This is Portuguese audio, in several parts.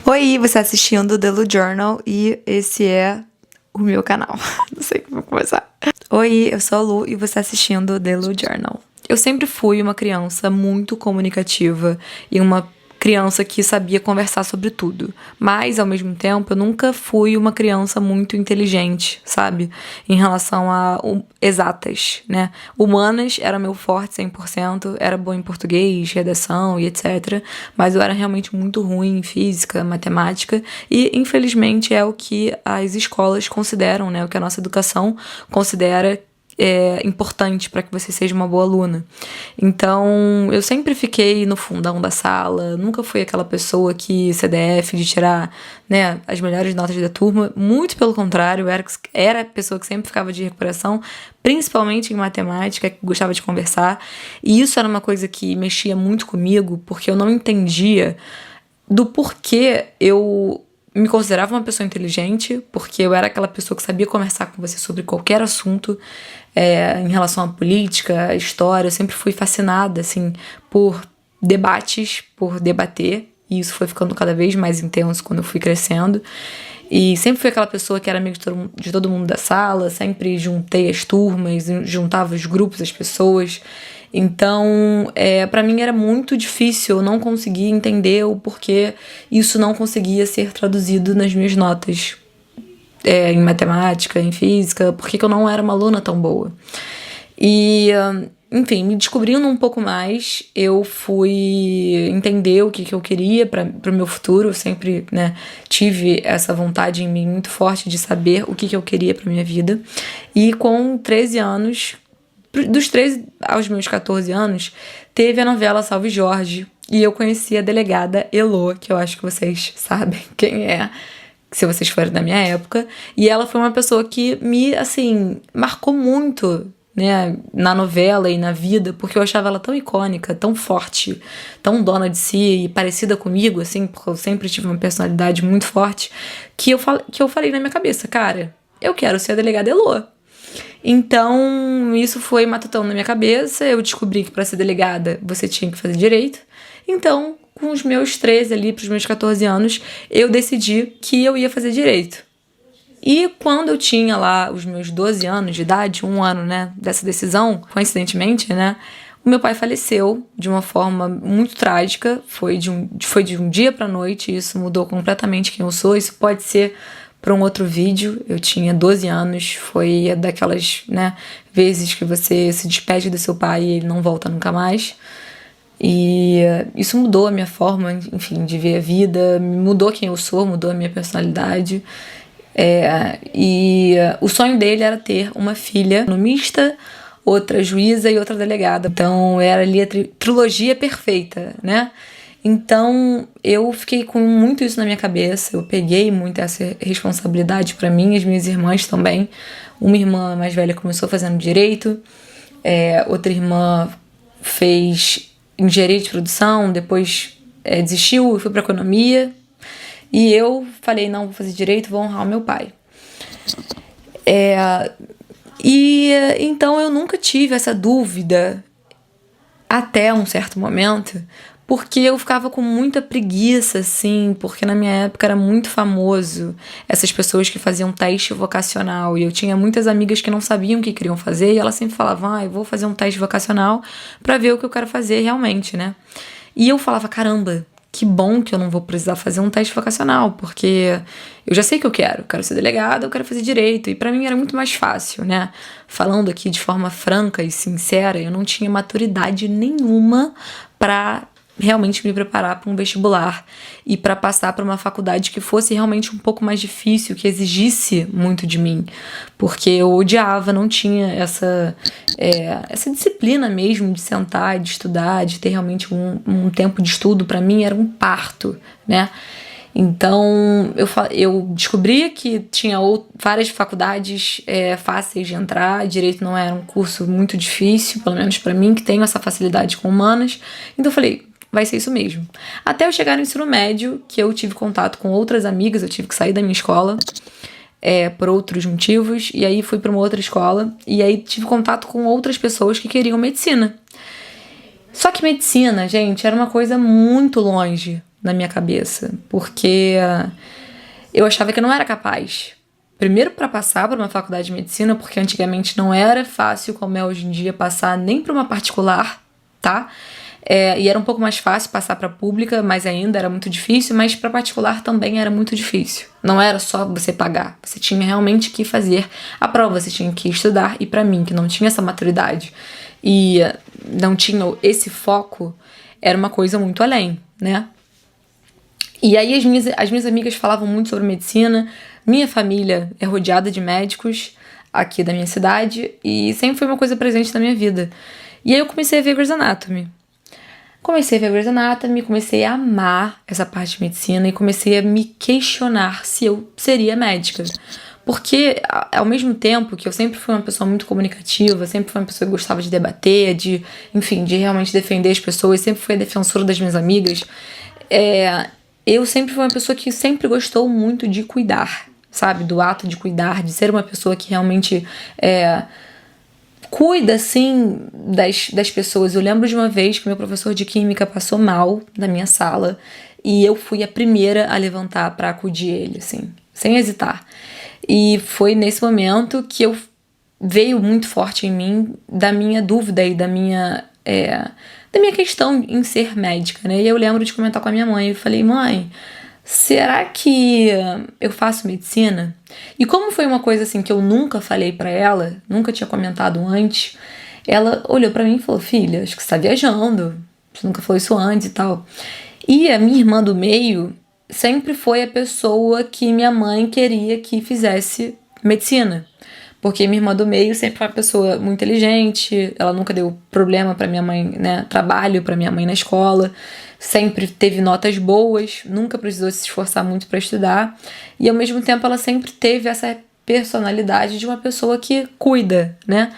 Oi, você tá assistindo The Lu Journal e esse é o meu canal. Não sei como começar. Oi, eu sou a Lu e você tá assistindo The Lu Journal. Eu sempre fui uma criança muito comunicativa e uma criança que sabia conversar sobre tudo. Mas, ao mesmo tempo, eu nunca fui uma criança muito inteligente, sabe? Em relação a exatas, né? Humanas era meu forte 100%, era boa em português, redação e etc. Mas eu era realmente muito ruim em física, matemática e, infelizmente, é o que as escolas consideram, né? O que a nossa educação considera importante para que você seja uma boa aluna. Então, eu sempre fiquei no fundão da sala, nunca fui aquela pessoa que CDF de tirar, né, as melhores notas da turma, muito pelo contrário, eu era a pessoa que sempre ficava de recuperação, principalmente em matemática, que gostava de conversar, e isso era uma coisa que mexia muito comigo, porque eu não entendia do porquê eu me considerava uma pessoa inteligente, porque eu era aquela pessoa que sabia conversar com você sobre qualquer assunto, em relação à política, à história. Eu sempre fui fascinada, assim, por debates, por debater, e isso foi ficando cada vez mais intenso quando eu fui crescendo. E sempre fui aquela pessoa que era amiga de todo mundo da sala, sempre juntei as turmas, juntava os grupos, as pessoas. Então, para mim era muito difícil, eu não conseguia entender o porquê isso não conseguia ser traduzido nas minhas notas, em matemática, em física, porque eu não era uma aluna tão boa. E, enfim, me descobrindo um pouco mais, eu fui entender o que eu queria para o meu futuro. Eu sempre, né, tive essa vontade em mim muito forte de saber o que eu queria para minha vida. E com 13 anos, dos 13 aos meus 14 anos, teve a novela Salve Jorge. E eu conheci a delegada Elô, que eu acho que vocês sabem quem é, se vocês forem da minha época. E ela foi uma pessoa que me, assim, marcou muito, né, na novela e na vida, porque eu achava ela tão icônica, tão forte, tão dona de si e parecida comigo, assim, porque eu sempre tive uma personalidade muito forte, que eu falei na minha cabeça, cara, eu quero ser a delegada Elô. Então, isso foi matutando na minha cabeça. Eu descobri que para ser delegada você tinha que fazer direito. Então, com os meus 13 ali, pros meus 14 anos, eu decidi que eu ia fazer direito. E quando eu tinha lá os meus 12 anos de idade, um ano, né, dessa decisão, coincidentemente, né, o meu pai faleceu de uma forma muito trágica. Foi de um dia pra noite, e isso mudou completamente quem eu sou. Isso pode ser para um outro vídeo. Eu tinha 12 anos, foi daquelas, né, vezes que você se despede do seu pai e ele não volta nunca mais. E isso mudou a minha forma, enfim, de ver a vida, mudou quem eu sou, mudou a minha personalidade. O sonho dele era ter uma filha economista, outra juíza e outra delegada. Então era ali a trilogia perfeita, né? Então eu fiquei com muito isso na minha cabeça, eu peguei muito essa responsabilidade pra mim, as minhas irmãs também. Uma irmã mais velha começou fazendo direito, outra irmã fez engenharia de produção, depois desistiu e foi pra economia. E eu falei, não, vou fazer direito, vou honrar o meu pai. Então eu nunca tive essa dúvida até um certo momento, porque eu ficava com muita preguiça, assim, porque na minha época era muito famoso essas pessoas que faziam teste vocacional, e eu tinha muitas amigas que não sabiam o que queriam fazer, e elas sempre falavam, eu vou fazer um teste vocacional pra ver o que eu quero fazer realmente, né? E eu falava, caramba, que bom que eu não vou precisar fazer um teste vocacional, porque eu já sei o que eu quero ser delegada, eu quero fazer direito, e pra mim era muito mais fácil, né? Falando aqui de forma franca e sincera, eu não tinha maturidade nenhuma pra realmente me preparar para um vestibular e para passar para uma faculdade que fosse realmente um pouco mais difícil, que exigisse muito de mim, porque eu odiava, não tinha essa disciplina mesmo de sentar, de estudar, de ter realmente um tempo de estudo. Para mim era um parto, né? Então eu descobri que tinha várias faculdades fáceis de entrar. Direito não era um curso muito difícil, pelo menos para mim, que tenho essa facilidade com humanas. Então eu falei, vai ser isso mesmo. Até eu chegar no ensino médio, que eu tive contato com outras amigas, eu tive que sair da minha escola por outros motivos, e aí fui para uma outra escola, e aí tive contato com outras pessoas que queriam medicina. Só que medicina, gente, era uma coisa muito longe na minha cabeça, porque eu achava que eu não era capaz. Primeiro, para passar para uma faculdade de medicina, porque antigamente não era fácil, como é hoje em dia, passar nem para uma particular, tá? E era um pouco mais fácil passar para pública, mas ainda era muito difícil, mas para particular também era muito difícil. Não era só você pagar, você tinha realmente que fazer a prova, você tinha que estudar, e para mim, que não tinha essa maturidade e não tinha esse foco, era uma coisa muito além, né? E aí as minhas amigas falavam muito sobre medicina. Minha família é rodeada de médicos aqui da minha cidade e sempre foi uma coisa presente na minha vida. E aí eu comecei a ver Grey's Anatomy. Comecei a amar essa parte de medicina e comecei a me questionar se eu seria médica. Porque, ao mesmo tempo que eu sempre fui uma pessoa muito comunicativa, sempre fui uma pessoa que gostava de debater, de realmente defender as pessoas, sempre fui a defensora das minhas amigas, eu sempre fui uma pessoa que sempre gostou muito de cuidar, sabe? Do ato de cuidar, de ser uma pessoa que realmente cuida, assim, das pessoas. Eu lembro de uma vez que meu professor de química passou mal na minha sala e eu fui a primeira a levantar pra acudir ele, assim, sem hesitar. E foi nesse momento que veio muito forte em mim da minha dúvida e da minha questão em ser médica, né? E eu lembro de comentar com a minha mãe. Eu falei, mãe, será que eu faço medicina? E como foi uma coisa assim que eu nunca falei pra ela, nunca tinha comentado antes, ela olhou pra mim e falou, filha, acho que você tá viajando, você nunca falou isso antes e tal. E a minha irmã do meio sempre foi a pessoa que minha mãe queria que fizesse medicina. Porque minha irmã do meio sempre foi uma pessoa muito inteligente, ela nunca deu problema pra minha mãe, né, trabalho pra minha mãe na escola, sempre teve notas boas, nunca precisou se esforçar muito pra estudar, e ao mesmo tempo ela sempre teve essa personalidade de uma pessoa que cuida, né?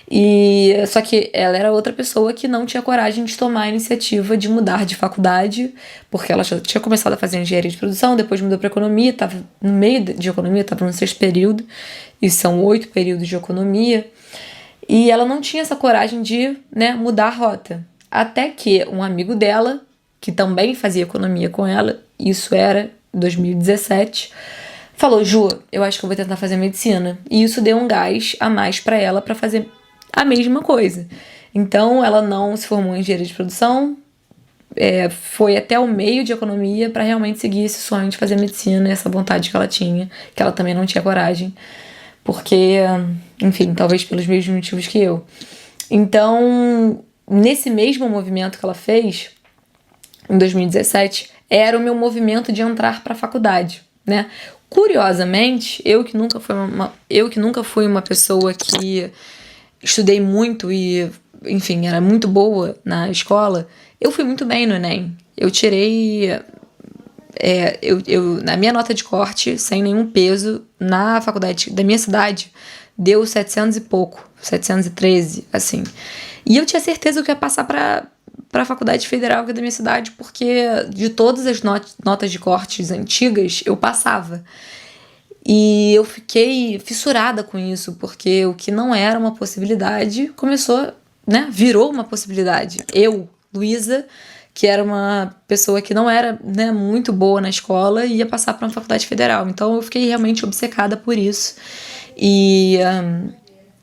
E só que ela era outra pessoa que não tinha coragem de tomar a iniciativa de mudar de faculdade, porque ela já tinha começado a fazer engenharia de produção, depois mudou para economia, estava no meio de economia, estava no 6º período, e são 8 períodos de economia, e ela não tinha essa coragem de, né, mudar a rota. Até que um amigo dela, que também fazia economia com ela, isso era 2017, falou, Ju, eu acho que eu vou tentar fazer medicina. E isso deu um gás a mais para ela para fazer a mesma coisa. Então, ela não se formou em engenharia de produção, foi até o meio de economia para realmente seguir esse sonho de fazer medicina, essa vontade que ela tinha, que ela também não tinha coragem, porque, enfim, talvez pelos mesmos motivos que eu. Então, nesse mesmo movimento que ela fez, em 2017, era o meu movimento de entrar para a faculdade, né? Curiosamente, eu que nunca fui uma pessoa que estudei muito e, enfim, era muito boa na escola, eu fui muito bem no Enem. Eu tirei, na minha nota de corte, sem nenhum peso, na faculdade da minha cidade, deu 700 e pouco, 713, assim. E eu tinha certeza que eu ia passar para a faculdade federal aqui da minha cidade, porque de todas as notas de cortes antigas, eu passava. E eu fiquei fissurada com isso, porque o que não era uma possibilidade começou, né, virou uma possibilidade. Eu, Luísa, que era uma pessoa que não era, né, muito boa na escola, ia passar para uma faculdade federal. Então eu fiquei realmente obcecada por isso.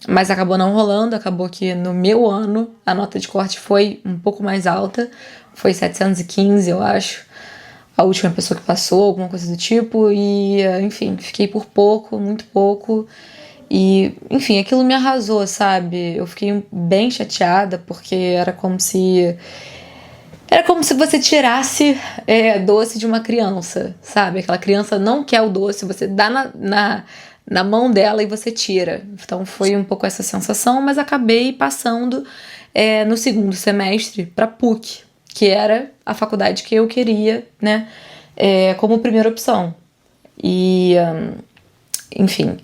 Mas acabou não rolando, acabou que no meu ano a nota de corte foi um pouco mais alta, foi 715, eu acho. A última pessoa que passou, alguma coisa do tipo, e enfim, fiquei por pouco, muito pouco, e enfim, aquilo me arrasou, sabe? Eu fiquei bem chateada, porque era como se você tirasse doce de uma criança, sabe? Aquela criança não quer o doce, você dá na mão dela e você tira. Então foi um pouco essa sensação, mas acabei passando no 2º semestre para PUC, que era a faculdade que eu queria, né, como primeira opção. E, enfim.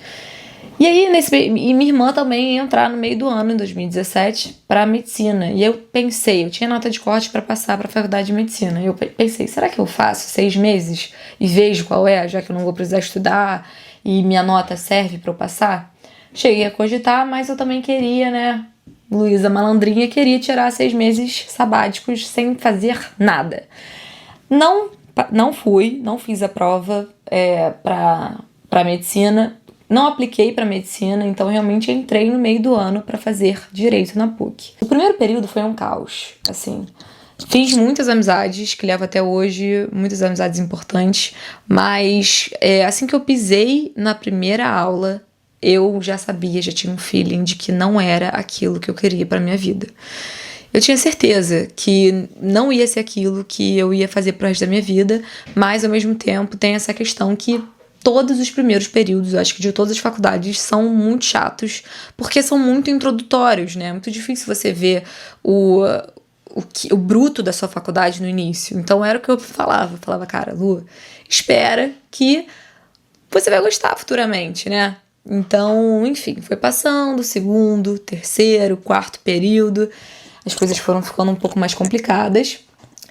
E aí, e minha irmã também ia entrar no meio do ano, em 2017, para medicina. E eu pensei, eu tinha nota de corte para passar para a faculdade de medicina. E eu pensei, será que eu faço 6 meses e vejo qual é, já que eu não vou precisar estudar e minha nota serve para eu passar? Cheguei a cogitar, mas eu também queria, né, Luísa malandrinha, queria tirar 6 meses sabáticos sem fazer nada. Não não fiz a prova para medicina, não apliquei para medicina, então realmente entrei no meio do ano para fazer direito na PUC. O primeiro período foi um caos, assim. Fiz muitas amizades que levo até hoje, muitas amizades importantes, mas assim que eu pisei na primeira aula, eu já sabia, já tinha um feeling de que não era aquilo que eu queria para minha vida. Eu tinha certeza que não ia ser aquilo que eu ia fazer pro resto da minha vida, mas ao mesmo tempo tem essa questão que todos os primeiros períodos, eu acho que de todas as faculdades, são muito chatos, porque são muito introdutórios, né? É muito difícil você ver o bruto da sua faculdade no início. Então era o que eu falava. Eu falava, cara, Lu, espera que você vai gostar futuramente, né? Então, enfim, foi passando, segundo, terceiro, quarto período, as coisas foram ficando um pouco mais complicadas.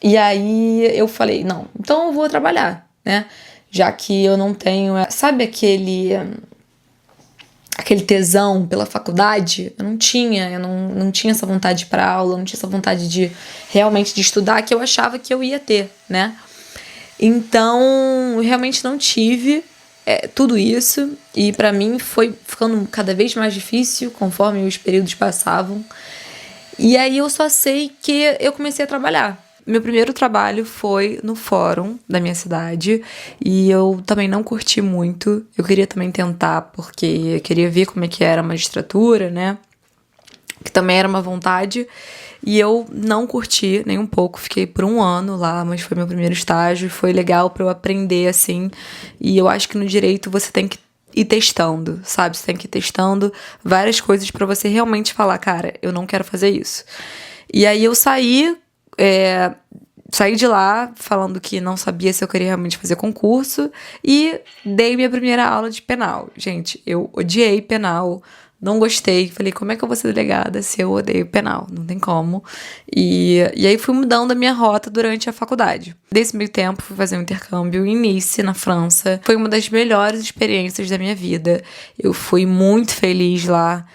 E aí eu falei, não, então eu vou trabalhar, né? Já que eu não tenho, sabe aquele tesão pela faculdade, eu não tinha essa vontade para aula, não tinha essa vontade de realmente de estudar que eu achava que eu ia ter, né? Então, eu realmente não tive tudo isso e para mim foi ficando cada vez mais difícil conforme os períodos passavam. E aí eu só sei que eu comecei a trabalhar. Meu primeiro trabalho foi no fórum da minha cidade e eu também não curti muito. Eu queria também tentar porque eu queria ver como é que era a magistratura, né? Que também era uma vontade. E eu não curti nem um pouco. Fiquei por um ano lá, mas foi meu primeiro estágio. Foi legal pra eu aprender, assim. E eu acho que no direito você tem que ir testando, sabe? Você tem que ir testando várias coisas pra você realmente falar, cara, eu não quero fazer isso. E aí eu saí de lá falando que não sabia se eu queria realmente fazer concurso e dei minha primeira aula de penal. Gente, eu odiei penal, não gostei. Falei, como é que eu vou ser delegada se eu odeio penal? Não tem como. E aí fui mudando a minha rota durante a faculdade. Desse meio tempo, fui fazer um intercâmbio em Nice, na França. Foi uma das melhores experiências da minha vida. Eu fui muito feliz lá,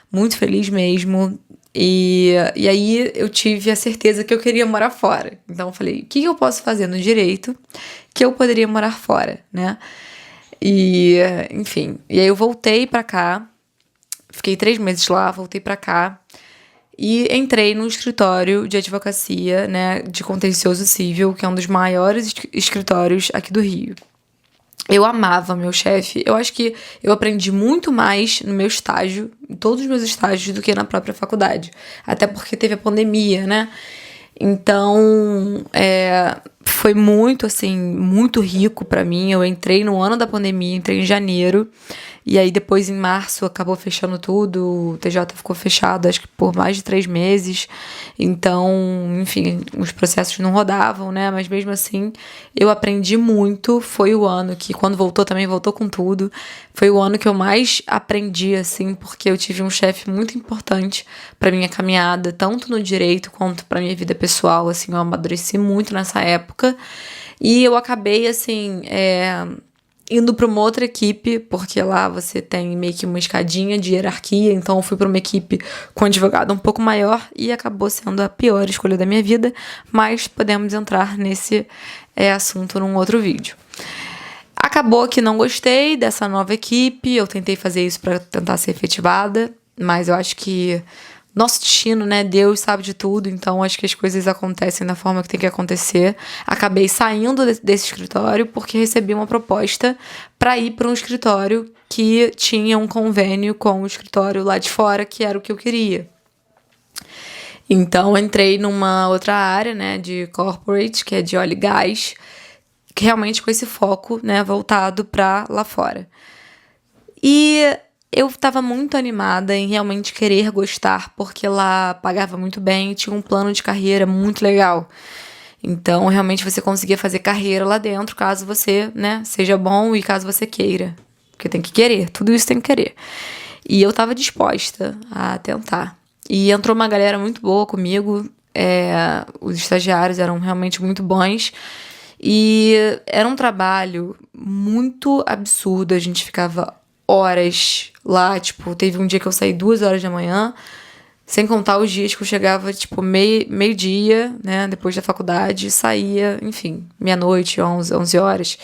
muito feliz mesmo. E aí eu tive a certeza que eu queria morar fora. Então eu falei, o que eu posso fazer no direito que eu poderia morar fora, né? E, enfim, e aí eu voltei pra cá, fiquei 3 meses lá, voltei pra cá e entrei no escritório de advocacia, né, de contencioso civil, que é um dos maiores escritórios aqui do Rio. Eu amava meu chefe. Eu acho que eu aprendi muito mais no meu estágio, em todos os meus estágios, do que na própria faculdade. Até porque teve a pandemia, né? Então, foi muito, assim, muito rico pra mim. Eu entrei no ano da pandemia, entrei em janeiro. E aí depois, em março, acabou fechando tudo. O TJ ficou fechado, acho que por mais de 3 meses. Então, enfim, os processos não rodavam, né? Mas mesmo assim, eu aprendi muito. Foi o ano que, quando voltou, também voltou com tudo. Foi o ano que eu mais aprendi, assim, porque eu tive um chefe muito importante pra minha caminhada, tanto no direito quanto pra minha vida pessoal, assim, eu amadureci muito nessa época. E eu acabei, assim, indo para uma outra equipe, porque lá você tem meio que uma escadinha de hierarquia, então eu fui para uma equipe com um advogado um pouco maior e acabou sendo a pior escolha da minha vida, mas podemos entrar nesse assunto num outro vídeo. Acabou que não gostei dessa nova equipe, eu tentei fazer isso para tentar ser efetivada, mas eu acho que nosso destino, né? Deus sabe de tudo, então acho que as coisas acontecem da forma que tem que acontecer. Acabei saindo desse escritório porque recebi uma proposta para ir para um escritório que tinha um convênio com o escritório lá de fora, que era o que eu queria. Então entrei numa outra área, né, de corporate, que é de óleo e gás, que realmente com esse foco, né, voltado para lá fora. E eu estava muito animada em realmente querer gostar, porque lá pagava muito bem e tinha um plano de carreira muito legal. Então, realmente, você conseguia fazer carreira lá dentro, caso você, né, seja bom e caso você queira. Porque tem que querer, tudo isso tem que querer. E eu estava disposta a tentar. E entrou uma galera muito boa comigo, os estagiários eram realmente muito bons. E era um trabalho muito absurdo, a gente ficava horas lá, tipo, teve um dia que eu saí 2 horas da manhã, Sem contar os dias que eu chegava, tipo, meio-dia, né? Depois da faculdade, saía, enfim, meia-noite, 11 horas.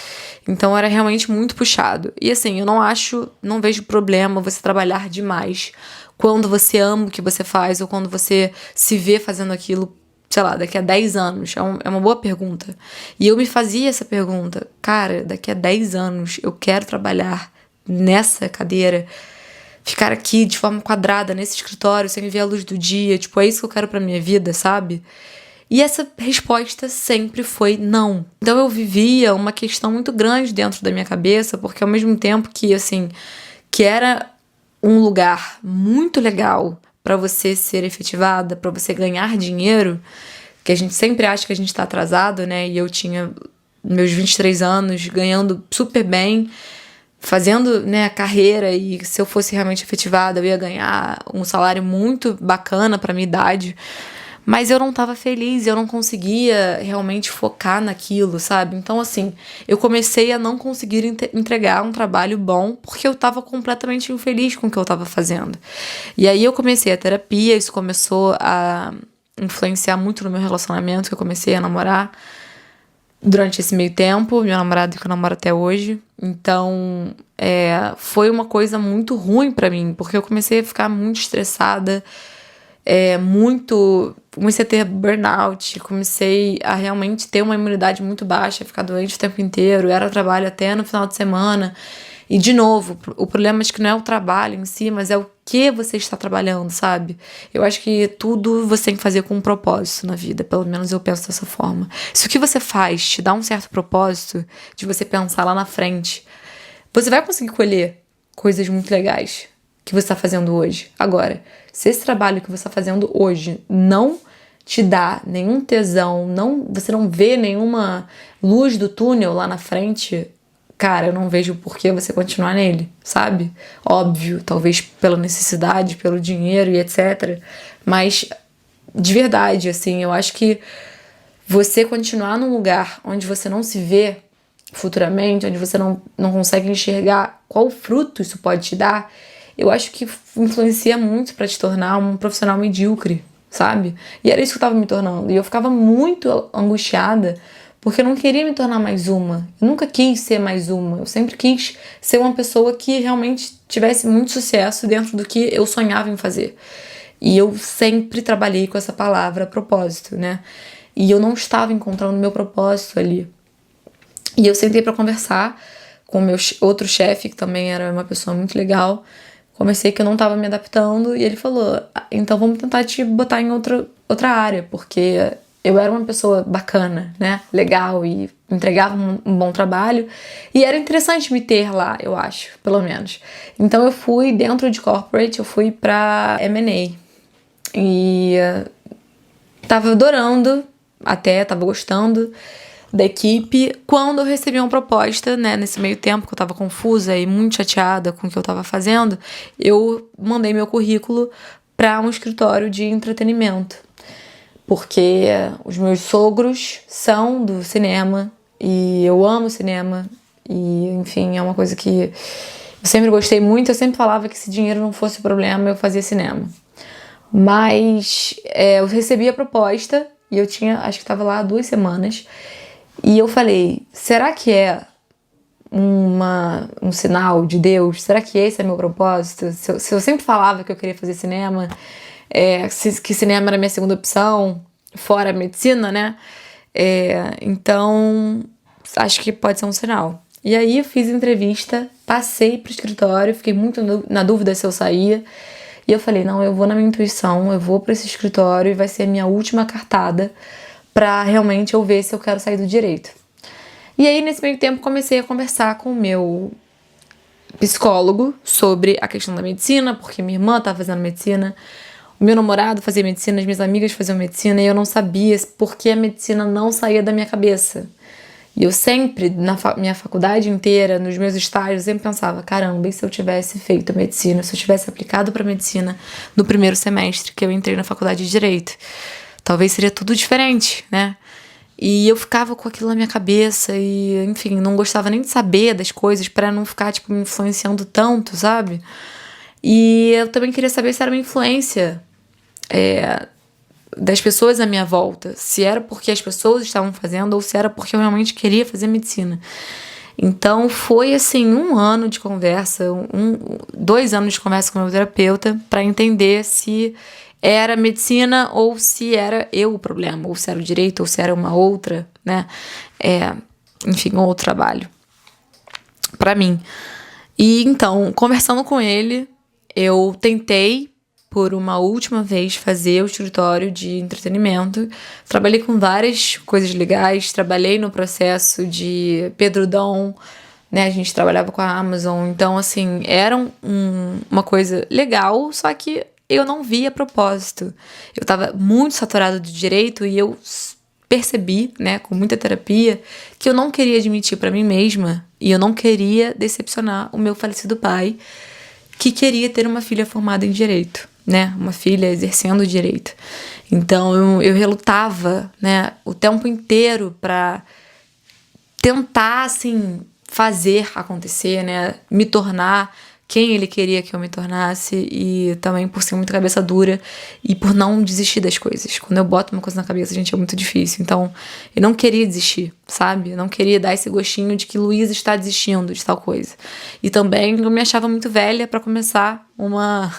Então era realmente muito puxado. E assim, eu não vejo problema você trabalhar demais quando você ama o que você faz ou quando você se vê fazendo aquilo, sei lá, daqui a 10 anos. É uma boa pergunta. E eu me fazia essa pergunta. Cara, daqui a 10 anos eu quero trabalhar nessa cadeira, ficar aqui de forma quadrada nesse escritório sem ver a luz do dia, tipo, é isso que eu quero pra minha vida, sabe? E essa resposta sempre foi não. Então eu vivia uma questão muito grande dentro da minha cabeça, porque ao mesmo tempo que, assim, que era um lugar muito legal pra você ser efetivada, pra você ganhar dinheiro, que a gente sempre acha que a gente tá atrasado, né? E eu tinha meus 23 anos, ganhando super bem, fazendo, né, a carreira, e se eu fosse realmente efetivada, eu ia ganhar um salário muito bacana pra minha idade. Mas eu não tava feliz, eu não conseguia realmente focar naquilo, sabe? Então, assim, eu comecei a não conseguir entregar um trabalho bom porque eu tava completamente infeliz com o que eu tava fazendo. E aí eu comecei a terapia, isso começou a influenciar muito no meu relacionamento, que eu comecei a namorar durante esse meio tempo, meu namorado que eu namoro até hoje. Então, foi uma coisa muito ruim pra mim, porque eu comecei a ficar muito estressada, comecei a ter burnout, comecei a realmente ter uma imunidade muito baixa, ficar doente o tempo inteiro, era trabalho até no final de semana. E, de novo, o problema acho que não é o trabalho em si, mas é o que você está trabalhando, sabe? Eu acho que tudo você tem que fazer com um propósito na vida, pelo menos eu penso dessa forma. Se o que você faz te dá um certo propósito, de você pensar lá na frente, você vai conseguir colher coisas muito legais que você está fazendo hoje. Agora, se esse trabalho que você está fazendo hoje não te dá nenhum tesão, você não vê nenhuma luz do túnel lá na frente, cara, eu não vejo por que você continuar nele, sabe? Óbvio, talvez pela necessidade, pelo dinheiro e etc. Mas, de verdade, assim, eu acho que você continuar num lugar onde você não se vê futuramente, onde você não consegue enxergar qual fruto isso pode te dar, eu acho que influencia muito pra te tornar um profissional medíocre, sabe? E era isso que eu tava me tornando. E eu ficava muito angustiada, porque eu não queria me tornar mais uma. Eu nunca quis ser mais uma. Eu sempre quis ser uma pessoa que realmente tivesse muito sucesso dentro do que eu sonhava em fazer. E eu sempre trabalhei com essa palavra propósito, né? E eu não estava encontrando o meu propósito ali. E eu sentei pra conversar com o meu outro chefe, que também era uma pessoa muito legal. Comecei que eu não tava me adaptando e ele falou, então vamos tentar te botar em outra área, porque eu era uma pessoa bacana, né, legal, e entregava um bom trabalho, e era interessante me ter lá, eu acho, pelo menos. Então eu fui dentro de corporate, eu fui pra M&A, e tava adorando, tava gostando da equipe, quando eu recebi uma proposta, né, nesse meio tempo que eu tava confusa e muito chateada com o que eu tava fazendo, eu mandei meu currículo para um escritório de entretenimento, porque os meus sogros são do cinema e eu amo cinema e, enfim, é uma coisa que eu sempre gostei muito. Eu sempre falava que se dinheiro não fosse o problema, eu fazia cinema. Mas eu recebi a proposta e eu acho que tava lá há 2 semanas. E eu falei, será que é um sinal de Deus? Será que esse é meu propósito? Se eu sempre falava que eu queria fazer cinema, que cinema era a minha segunda opção, fora a medicina, né? Então, acho que pode ser um sinal. E aí eu fiz entrevista, passei pro escritório, fiquei muito na dúvida se eu saía. E eu falei, não, eu vou na minha intuição, eu vou pra esse escritório e vai ser a minha última cartada pra realmente eu ver se eu quero sair do direito. E aí, nesse meio tempo, comecei a conversar com o meu psicólogo sobre a questão da medicina, porque minha irmã estava fazendo medicina, o meu namorado fazia medicina, as minhas amigas faziam medicina, e eu não sabia por que a medicina não saía da minha cabeça. E eu sempre, na minha faculdade inteira, nos meus estágios, sempre pensava, caramba, e se eu tivesse feito medicina, se eu tivesse aplicado para medicina no primeiro semestre que eu entrei na faculdade de Direito? Talvez seria tudo diferente, né? E eu ficava com aquilo na minha cabeça e, enfim, não gostava nem de saber das coisas pra não ficar, tipo, me influenciando tanto, sabe? E eu também queria saber se era uma influência das pessoas à minha volta, se era porque as pessoas estavam fazendo ou se era porque eu realmente queria fazer medicina. Então foi assim 1 ano de conversa, 2 anos de conversa com o meu terapeuta para entender se era medicina ou se era eu o problema, ou se era o direito, ou se era uma outra, né? Enfim, um outro trabalho para mim. E então, conversando com ele, eu tentei por uma última vez fazer o escritório de entretenimento. Trabalhei com várias coisas legais, trabalhei no processo de Pedro Dom, né? A gente trabalhava com a Amazon, então assim, era uma coisa legal, só que eu não via propósito. Eu tava muito saturada de direito e eu percebi, né, com muita terapia, que eu não queria admitir pra mim mesma e eu não queria decepcionar o meu falecido pai, que queria ter uma filha formada em direito, né, uma filha exercendo direito. Então eu relutava, né, o tempo inteiro pra tentar, assim, fazer acontecer, né, me tornar quem ele queria que eu me tornasse e também por ser muito cabeça dura e por não desistir das coisas. Quando eu boto uma coisa na cabeça, gente, é muito difícil. Então, eu não queria desistir, sabe? Eu não queria dar esse gostinho de que Luísa está desistindo de tal coisa. E também eu me achava muito velha pra começar uma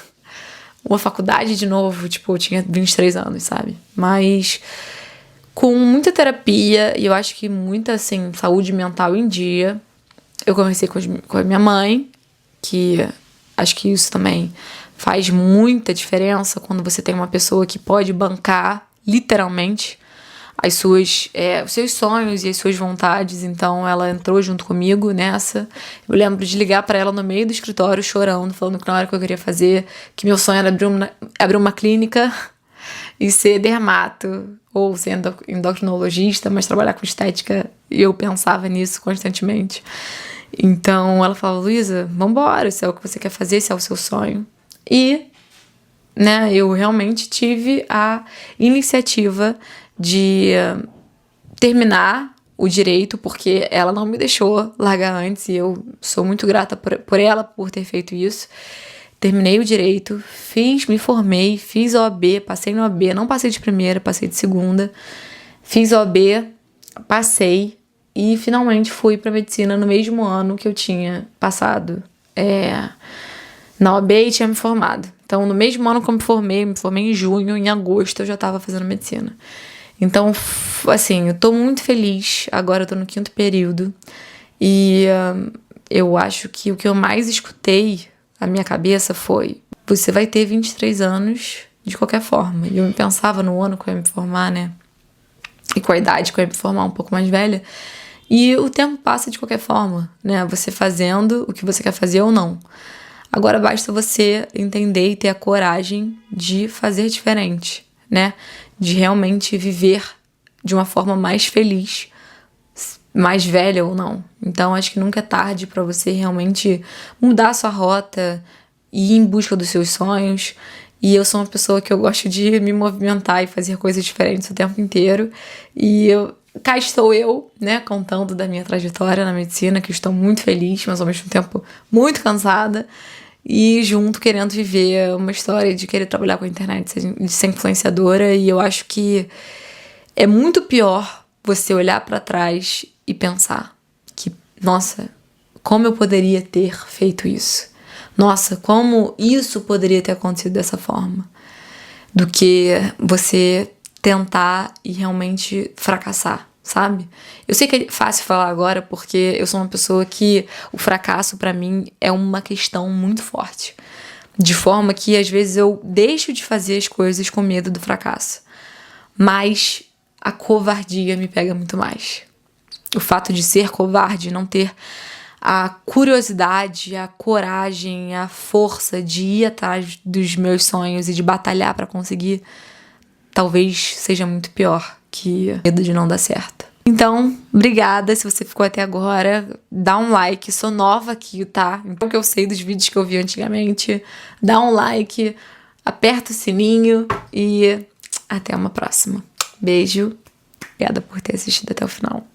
faculdade de novo. Tipo, eu tinha 23 anos, sabe? Mas com muita terapia e eu acho que muita, assim, saúde mental em dia, eu conversei com a minha mãe, que acho que isso também faz muita diferença quando você tem uma pessoa que pode bancar, literalmente, os seus sonhos e as suas vontades. Então ela entrou junto comigo nessa. Eu lembro de ligar pra ela no meio do escritório chorando, falando que não era o que eu queria fazer, que meu sonho era abrir uma clínica e ser dermato ou ser endocrinologista, mas trabalhar com estética, e eu pensava nisso constantemente. Então ela falou: Luísa, vambora, se é o que você quer fazer, se é o seu sonho. E, né, eu realmente tive a iniciativa de terminar o direito, porque ela não me deixou largar antes, e eu sou muito grata por ela por ter feito isso. Terminei o direito, me formei, fiz OAB, passei no OAB, não passei de primeira, passei de segunda. Fiz OAB, passei. E finalmente fui pra medicina no mesmo ano que eu tinha passado na OAB e tinha me formado. Então, no mesmo ano que eu me formei em junho, em agosto eu já tava fazendo medicina. Então, assim, eu tô muito feliz. Agora eu tô no 5º período. E eu acho que o que eu mais escutei na minha cabeça foi: você vai ter 23 anos de qualquer forma. E eu pensava no ano que eu ia me formar, né? E com a idade que eu ia me formar um pouco mais velha. E o tempo passa de qualquer forma, né? Você fazendo o que você quer fazer ou não. Agora basta você entender e ter a coragem de fazer diferente, né? De realmente viver de uma forma mais feliz, mais velha ou não. Então acho que nunca é tarde pra você realmente mudar a sua rota e ir em busca dos seus sonhos. E eu sou uma pessoa que eu gosto de me movimentar e fazer coisas diferentes o tempo inteiro. E cá estou eu, né, contando da minha trajetória na medicina, que estou muito feliz, mas ao mesmo tempo muito cansada. E junto querendo viver uma história de querer trabalhar com a internet, de ser influenciadora. E eu acho que é muito pior você olhar pra trás e pensar que, nossa, como eu poderia ter feito isso? Nossa, como isso poderia ter acontecido dessa forma? Do que você tentar e realmente fracassar, sabe? Eu sei que é fácil falar agora porque eu sou uma pessoa que o fracasso pra mim é uma questão muito forte. De forma que às vezes eu deixo de fazer as coisas com medo do fracasso. Mas a covardia me pega muito mais. O fato de ser covarde, não ter a curiosidade, a coragem, a força de ir atrás dos meus sonhos e de batalhar pra conseguir, talvez seja muito pior que medo de não dar certo. Então, obrigada se você ficou até agora. Dá um like, sou nova aqui, tá? Então que eu sei dos vídeos que eu vi antigamente. Dá um like, aperta o sininho e até uma próxima. Beijo. Obrigada por ter assistido até o final.